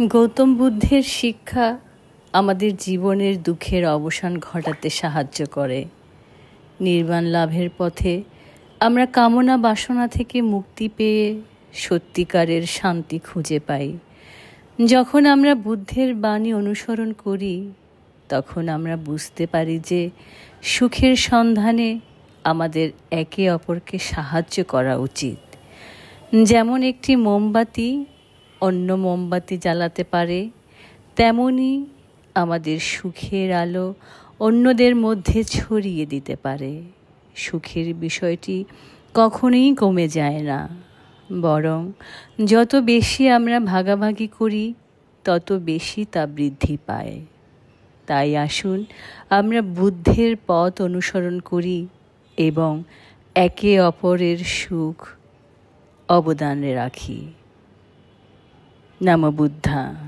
গৌতম বুদ্ধের শিক্ষা আমাদের জীবনের দুঃখের অবসান ঘটাতে সাহায্য করে। নির্বাণ লাভের পথে আমরা কামনা বাসনা থেকে মুক্তি পেয়ে সত্যিকারের শান্তি খুঁজে পাই। যখন আমরা বুদ্ধের বাণী অনুসরণ করি, তখন আমরা বুঝতে পারি যে সুখের সন্ধানে আমাদের একে অপরকে সাহায্য করা উচিত। যেমন একটি মোমবাতি অন্য মোমবাতি জ্বালাতে পারে, তেমনি আমাদের সুখের আলো অন্যদের মধ্যে ছড়িয়ে দিতে পারে। সুখের বিষয়টি কখনোই কমে যায় না, বরং যত বেশি আমরা ভাগাভাগি করি তত বেশি তা বৃদ্ধি পায়। তাই আসুন আমরা বুদ্ধের পথ অনুসরণ করি এবং একে অপরের সুখ অবদানে রাখি। নমো বুদ্ধা।